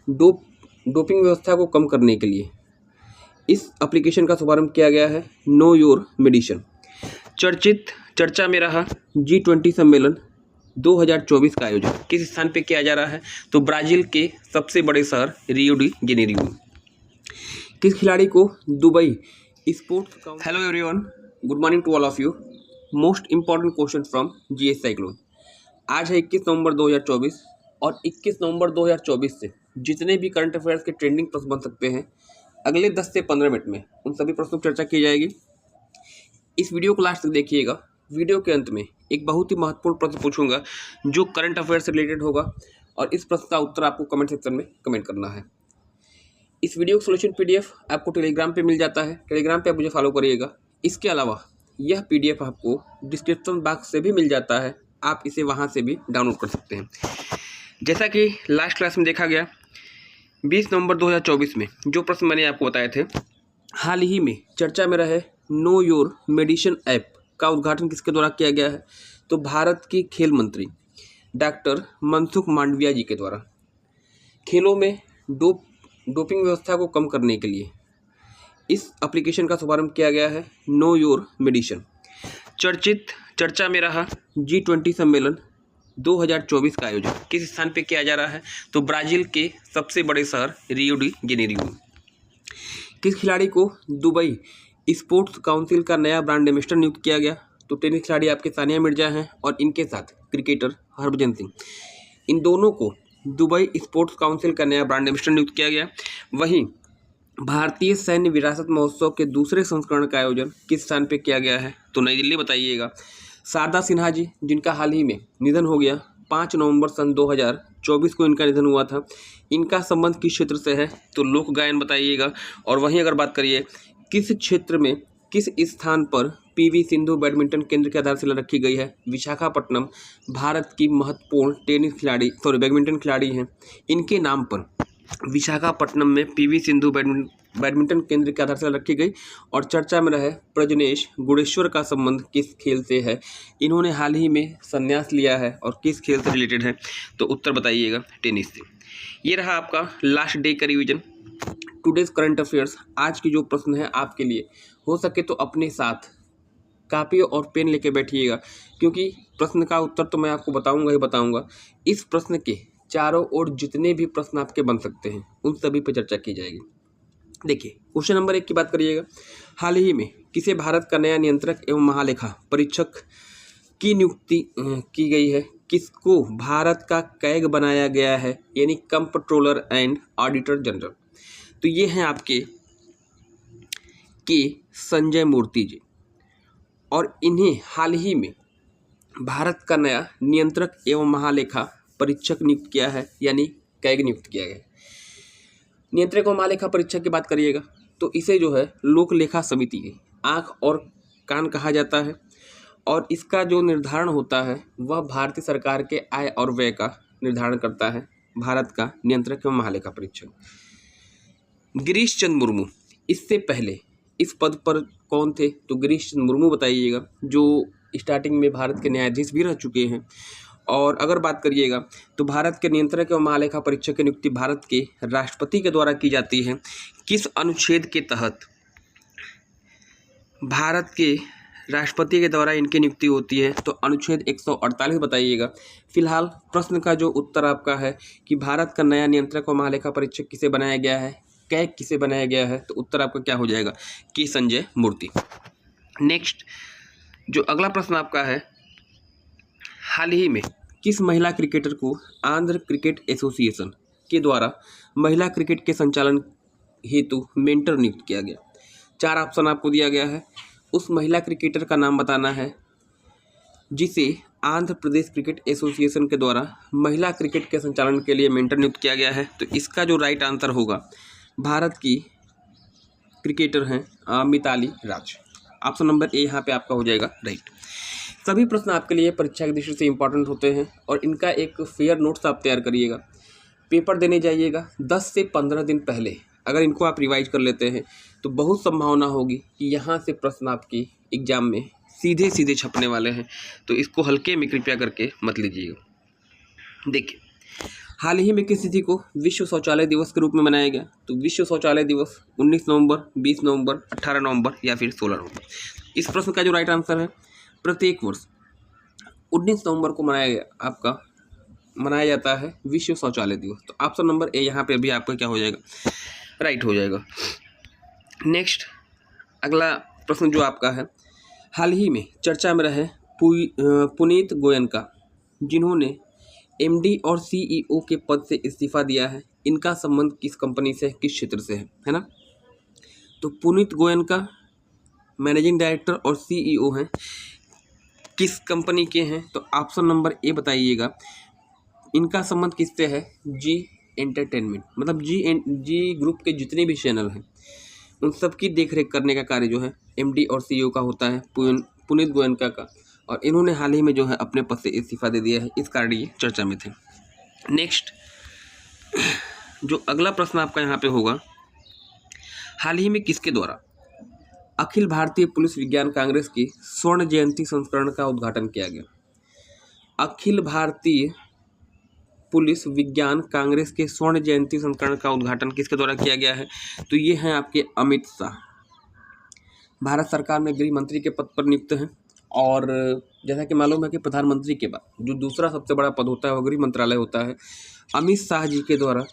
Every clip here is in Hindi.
डोपिंग व्यवस्था को कम करने के लिए इस एप्लीकेशन का शुभारंभ किया गया है। Know your medicine. चर्चा में रहा G20 सम्मेलन 2024 का आयोजन किस स्थान पे किया जा रहा है? तो ब्राजील के सबसे बड़े शहर रियो डी जेनेरियो में। किस खिलाड़ी को Dubai sports. Hello everyone, good morning to all of you. Most important question from GS cyclone. आज है 21 नवंबर 2024 और 21 नवंबर 2024 से जितने भी करंट अफेयर्स के ट्रेंडिंग प्रश्न बन सकते हैं अगले 10 से 15 मिनट में उन सभी प्रश्नों पर चर्चा की जाएगी। इस वीडियो को लास्ट तक देखिएगा। वीडियो के अंत में एक बहुत ही महत्वपूर्ण प्रश्न पूछूंगा जो करंट अफेयर से रिलेटेड होगा और इस प्रश्न का उत्तर आपको कमेंट सेक्शन में कमेंट करना है। इस वीडियो का सोल्यूशन पीडीएफ आपको टेलीग्राम पे मिल जाता है। टेलीग्राम पे आप मुझे फॉलो करिएगा। इसके अलावा यह पीडीएफ आपको डिस्क्रिप्शन बॉक्स से भी मिल जाता है, आप इसे वहाँ से भी डाउनलोड कर सकते हैं। जैसा कि लास्ट क्लास में देखा गया 20 नवंबर 2024 में जो प्रश्न मैंने आपको बताए थे, हाल ही में चर्चा में रहे नो योर मेडिसिन ऐप का उद्घाटन किसके द्वारा किया गया है? तो भारत की खेल मंत्री डॉक्टर मनसुख मांडविया जी के द्वारा। खेलों में डोपिंग व्यवस्था को कम करने के लिए इस एप्लीकेशन का शुभारंभ किया गया है। Know your medicine. चर्चा में रहा G20 सम्मेलन 2024 का आयोजन किस स्थान पे किया जा रहा है? तो ब्राजील के सबसे बड़े शहर रियो डी जेनेरियो में। किस खिलाड़ी को दुबई स्पोर्ट्स काउंसिल का नया ब्रांड एम्बेसडर नियुक्त किया गया? तो टेनिस खिलाड़ी आपके सानिया मिर्जा हैं और इनके साथ क्रिकेटर हरभजन सिंह। इन दोनों को दुबई स्पोर्ट्स काउंसिल का नया ब्रांड एम्बेसडर नियुक्त किया गया। वहीं भारतीय सैन्य विरासत महोत्सव के दूसरे संस्करण का आयोजन किस स्थान पे किया गया है? तो नई दिल्ली। बताइएगा। शारदा सिन्हा जी जिनका हाल ही में निधन हो गया, 5 नवंबर सन 2024 को इनका निधन हुआ था। इनका संबंध किस क्षेत्र से है? तो लोक गायन। बताइएगा। और वहीं अगर बात करिए किस क्षेत्र में किस स्थान पर पीवी सिंधु बैडमिंटन केंद्र की आधारशिला रखी गई है? विशाखापट्टनम। भारत की महत्वपूर्ण बैडमिंटन खिलाड़ी हैं, इनके नाम पर विशाखापट्टनम में पीवी सिंधु बैडमिंटन केंद्र की आधारशिला रखी गई। और चर्चा में रहे प्रजनेश गुणेश्वर का संबंध किस खेल से है? इन्होंने हाल ही में संन्यास लिया है और किस खेल से रिलेटेड है? तो उत्तर बताइएगा, टेनिस से। ये रहा आपका लास्ट डे का रिवीजन, टुडेज करंट अफेयर्स। आज की जो प्रश्न है आपके लिए, हो सके तो अपने साथ कापी और पेन लेके बैठिएगा, क्योंकि प्रश्न का उत्तर तो मैं आपको बताऊंगा ही बताऊंगा। इस प्रश्न के चारों ओर जितने भी प्रश्न आपके बन सकते हैं उन सभी पर चर्चा की जाएगी। देखिए, क्वेश्चन नंबर 1 की बात करिएगा। हाल ही में किसे भारत का नया नियंत्रक एवं महालेखा परीक्षक की नियुक्ति की गई है? किसको भारत का कैग बनाया गया है, यानी कंप्ट्रोलर एंड ऑडिटर जनरल? तो ये हैं आपके के संजय मूर्ति जी, और इन्हें हाल ही में भारत का नया नियंत्रक एवं महालेखा परीक्षक नियुक्त किया है, यानी कैग नियुक्त किया गया है। नियंत्रक एवं महालेखा परीक्षक की बात करिएगा तो इसे जो है लोक लेखा समिति की आँख और कान कहा जाता है, और इसका जो निर्धारण होता है वह भारतीय सरकार के आय और व्यय का निर्धारण करता है भारत का नियंत्रक एवं महालेखा परीक्षक। गिरीश चंद्र मुर्मू इससे पहले इस पद पर कौन थे? तो गिरीश चंद्र मुर्मू बताइएगा, जो स्टार्टिंग में भारत के न्यायाधीश भी रह चुके हैं। और अगर बात करिएगा तो भारत के नियंत्रक एवं महालेखा परीक्षक की नियुक्ति भारत के राष्ट्रपति के द्वारा की जाती है। किस अनुच्छेद के तहत भारत के राष्ट्रपति के द्वारा इनकी नियुक्ति होती है? तो अनुच्छेद 148। बताइएगा। फिलहाल प्रश्न का जो उत्तर आपका है कि भारत का नया नियंत्रक और महालेखा परीक्षक किसे बनाया गया है, कैग किसे बनाया गया है, तो उत्तर आपका क्या हो जाएगा कि संजय मूर्ति। नेक्स्ट जो अगला प्रश्न आपका है, हाल ही में किस महिला क्रिकेटर को आंध्र क्रिकेट एसोसिएशन के द्वारा महिला क्रिकेट के संचालन हेतु मेंटर नियुक्त किया गया? 4 ऑप्शन आपको दिया गया है। उस महिला क्रिकेटर का नाम बताना है जिसे आंध्र प्रदेश क्रिकेट एसोसिएशन के द्वारा महिला क्रिकेट के संचालन के लिए मेंटर नियुक्त किया गया है। तो इसका जो राइट आंसर होगा, भारत की क्रिकेटर हैं मिताली राज। ऑप्शन नंबर ए यहाँ पे आपका हो जाएगा राइट। सभी प्रश्न आपके लिए परीक्षा की दृष्टि से इंपॉर्टेंट होते हैं और इनका एक फेयर नोट्स आप तैयार करिएगा। पेपर देने जाइएगा 10 से 15 दिन पहले अगर इनको आप रिवाइज कर लेते हैं तो बहुत संभावना होगी कि यहाँ से प्रश्न आपकी एग्जाम में सीधे सीधे छपने वाले हैं। तो इसको हल्के में कृपया करके मत लीजिएगा। देखिए, हाल ही में किस तिथि को विश्व शौचालय दिवस के रूप में मनाया गया? तो विश्व शौचालय दिवस 19 नवंबर, 20 नवंबर, 18 नवंबर या फिर 16 नवंबर। इस प्रश्न का जो राइट आंसर है, प्रत्येक वर्ष 19 नवंबर को मनाया जाता है विश्व शौचालय दिवस। तो ऑप्शन नंबर ए यहाँ पे भी आपका क्या हो जाएगा, राइट हो जाएगा। नेक्स्ट अगला प्रश्न जो आपका है, हाल ही में चर्चा में रहे पुनीत गोयनका, जिन्होंने एमडी और सीईओ के पद से इस्तीफा दिया है, इनका संबंध किस कंपनी से, किस क्षेत्र से है ना? तो पुनीत गोयनका मैनेजिंग डायरेक्टर और सीईओ हैं, किस कंपनी के हैं? तो ऑप्शन नंबर ए बताइएगा। इनका संबंध किससे है? जी एंटरटेनमेंट, मतलब जी ग्रुप के जितने भी चैनल हैं उन सब की देखरेख करने का कार्य जो है एमडी और सीईओ का होता है, पुनीत गोयनका का। और इन्होंने हाल ही में जो है अपने पद से इस्तीफा दे दिया है, इस कारण ये चर्चा में थे। नेक्स्ट जो अगला प्रश्न आपका यहाँ पे होगा, हाल ही में किसके द्वारा अखिल भारतीय पुलिस विज्ञान कांग्रेस की स्वर्ण जयंती संस्करण का उद्घाटन किया गया? अखिल भारतीय पुलिस विज्ञान कांग्रेस के स्वर्ण जयंती संस्करण का उद्घाटन किसके द्वारा किया गया है? तो ये हैं आपके अमित शाह, भारत सरकार में गृह मंत्री के पद पर नियुक्त हैं। और जैसा कि मालूम है कि प्रधानमंत्री के बाद जो दूसरा सबसे बड़ा पद होता है वो गृह मंत्रालय होता है। अमित शाह जी के द्वारा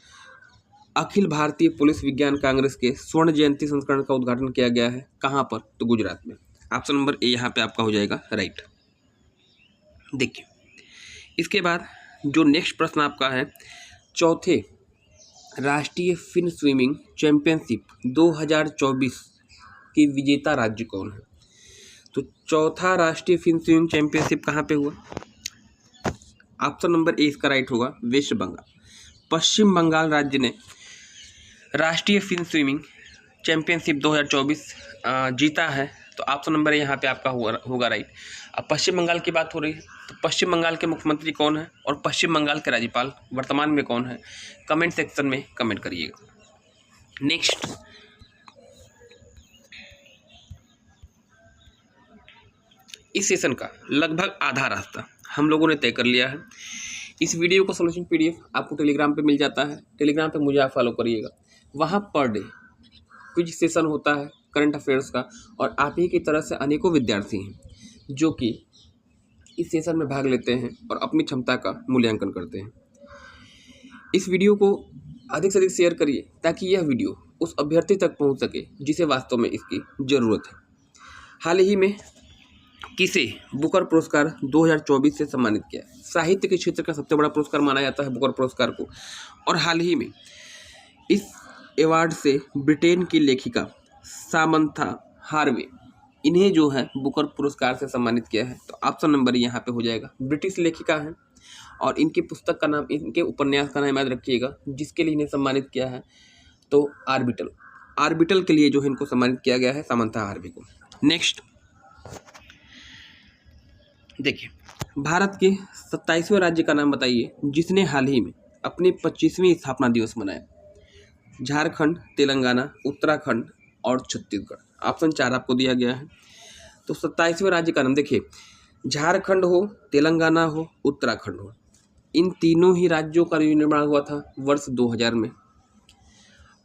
अखिल भारतीय पुलिस विज्ञान कांग्रेस के स्वर्ण जयंती संस्करण का उद्घाटन किया गया है। कहाँ पर? तो गुजरात में। ऑप्शन नंबर ए यहाँ पे आपका हो जाएगा राइट। देखिए इसके बाद जो नेक्स्ट प्रश्न आपका है, चौथे राष्ट्रीय फिन स्विमिंग चैंपियनशिप 2024 के विजेता राज्य कौन है? तो चौथा राष्ट्रीय फिन स्विमिंग चैंपियनशिप कहाँ पे हुआ? ऑप्शन नंबर ए इसका राइट होगा, वेस्ट बंगाल। पश्चिम बंगाल राज्य ने राष्ट्रीय फिन स्विमिंग चैंपियनशिप 2024 जीता है। तो ऑप्शन नंबर ए यहाँ पे आपका होगा राइट। अब पश्चिम बंगाल की बात हो रही है, तो पश्चिम बंगाल के मुख्यमंत्री कौन है और पश्चिम बंगाल के राज्यपाल वर्तमान में कौन है? कमेंट सेक्शन में कमेंट करिएगा। नेक्स्ट इस सेशन का लगभग आधा रास्ता हम लोगों ने तय कर लिया है। इस वीडियो का सॉल्यूशन पीडीएफ आपको टेलीग्राम पे मिल जाता है। टेलीग्राम पे मुझे आप फॉलो करिएगा, वहाँ पर डे क्विज सेशन होता है करंट अफेयर्स का, और आप ही की तरह से अनेकों विद्यार्थी हैं जो कि इस सेशन में भाग लेते हैं और अपनी क्षमता का मूल्यांकन करते हैं। इस वीडियो को अधिक से अधिक शेयर करिए ताकि यह वीडियो उस अभ्यर्थी तक पहुंच सके जिसे वास्तव में इसकी ज़रूरत है। हाल ही में किसे बुकर पुरस्कार 2024 से सम्मानित किया? साहित्य के क्षेत्र का सबसे बड़ा पुरस्कार माना जाता है बुकर पुरस्कार को। और हाल ही में इस अवार्ड से ब्रिटेन की लेखिका सामंथा हार्वे, इन्हें जो है बुकर पुरस्कार से सम्मानित किया है। तो ऑप्शन नंबर यहाँ पे हो जाएगा। ब्रिटिश लेखिका हैं और इनकी पुस्तक का नाम, इनके उपन्यास का नाम याद रखिएगा जिसके लिए इन्हें सम्मानित किया है, तो आर्बिटल के लिए जो है इनको सम्मानित किया गया है, सामंथा हार्वे को। नेक्स्ट देखिए, भारत के 27वें राज्य का नाम बताइए जिसने हाल ही में अपने 25वीं स्थापना दिवस मनाया? झारखंड, तेलंगाना, उत्तराखंड और छत्तीसगढ़। ऑप्शन 4 आपको दिया गया है। तो 27वें राज्य का नाम देखिए, झारखंड हो, तेलंगाना हो, उत्तराखंड हो, इन तीनों ही राज्यों का निर्माण हुआ था वर्ष 2000 में।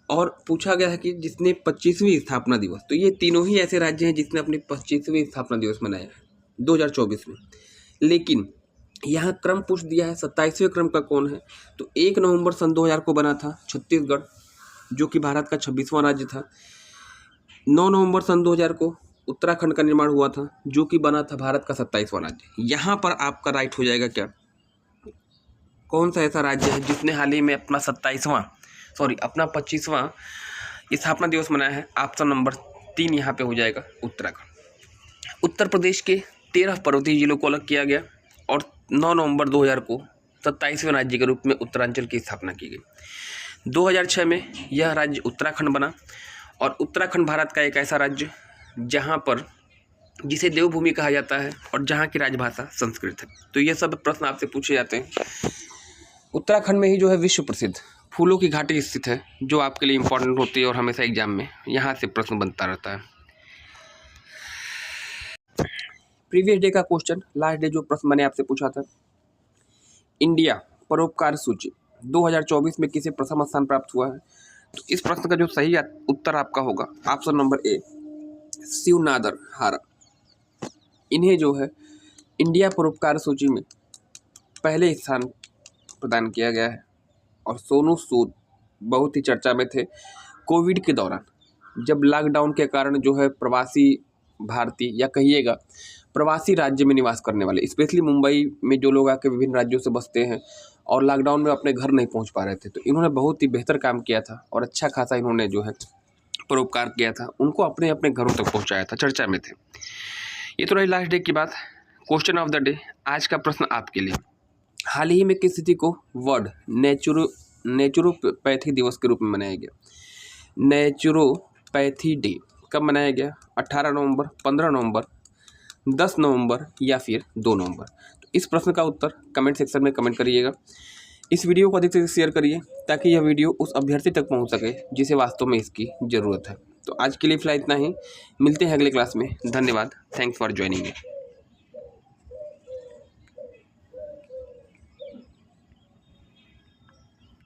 और पूछा गया है कि जिसने 25वीं स्थापना दिवस, तो ये तीनों ही ऐसे राज्य हैं जिसने अपनी 25वीं स्थापना दिवस मनाया है 2024 में। लेकिन यहाँ क्रम पूछ दिया है 27वें क्रम का कौन है? तो 1 नवंबर सन 2000 को बना था छत्तीसगढ़, जो कि भारत का 26वां राज्य था। 9 नवंबर सन 2000 को उत्तराखंड का निर्माण हुआ था, जो कि बना था भारत का 27वां राज्य। यहाँ पर आपका राइट हो जाएगा क्या, कौन सा ऐसा राज्य है जिसने हाल ही में अपना 25वां स्थापना दिवस मनाया है? ऑप्शन नंबर 3 यहाँ पे हो जाएगा, उत्तराखंड। उत्तर प्रदेश के 13 पर्वतीय जिलों को अलग किया गया और 9 नवंबर 2000 को 27वें राज्य के रूप में उत्तरांचल की स्थापना की गई। 2006 में यह राज्य उत्तराखंड बना। और उत्तराखंड भारत का एक ऐसा राज्य जहां पर जिसे देवभूमि कहा जाता है और जहां की राजभाषा संस्कृत है। तो ये सब प्रश्न आपसे पूछे जाते हैं। उत्तराखंड में ही जो है विश्व प्रसिद्ध फूलों की घाटी स्थित है, जो आपके लिए इंपॉर्टेंट होती है और हमेशा एग्जाम में यहाँ से प्रश्न बनता रहता है। प्रीवियस डे का क्वेश्चन, लास्ट डे जो प्रश्न मैंने आपसे पूछा था, इंडिया परोपकार सूची 2024 में किसे प्रथम स्थान प्राप्त हुआ है? तो इस प्रश्न का जो सही उत्तर आपका होगा ऑप्शन नंबर ए, शिवनादर हारा। इन्हें जो है इंडिया परोपकार सूची में पहले स्थान प्रदान किया गया है। और सोनू सूद बहुत ही चर्चा में थे कोविड के दौरान, जब लॉकडाउन के कारण जो है प्रवासी भारतीय या कहिएगा प्रवासी राज्य में निवास करने वाले, स्पेशली मुंबई में जो लोग आके विभिन्न राज्यों से बसते हैं और लॉकडाउन में अपने घर नहीं पहुंच पा रहे थे, तो इन्होंने बहुत ही बेहतर काम किया था और अच्छा खासा इन्होंने जो है परोपकार किया था, उनको अपने अपने घरों तक पहुंचाया था, चर्चा में थे। ये तो रही लास्ट डे की बात। क्वेश्चन ऑफ द डे, आज का प्रश्न आपके लिए, हाल ही में किस तिथि को वर्ल्ड नेचुरोपैथी दिवस के रूप में मनाया गया? नेचुरोपैथी डे कब मनाया गया? 18 नवंबर, 15 नवंबर, 10 नवंबर या फिर 2 नवंबर? तो इस प्रश्न का उत्तर कमेंट सेक्शन में कमेंट करिएगा। इस वीडियो को अधिक से अधिक शेयर करिए ताकि यह वीडियो उस अभ्यर्थी तक पहुंच सके जिसे वास्तव में इसकी ज़रूरत है। तो आज के लिए फिलहाल इतना ही, मिलते हैं अगले क्लास में। धन्यवाद, थैंक्स फॉर ज्वाइनिंग मी।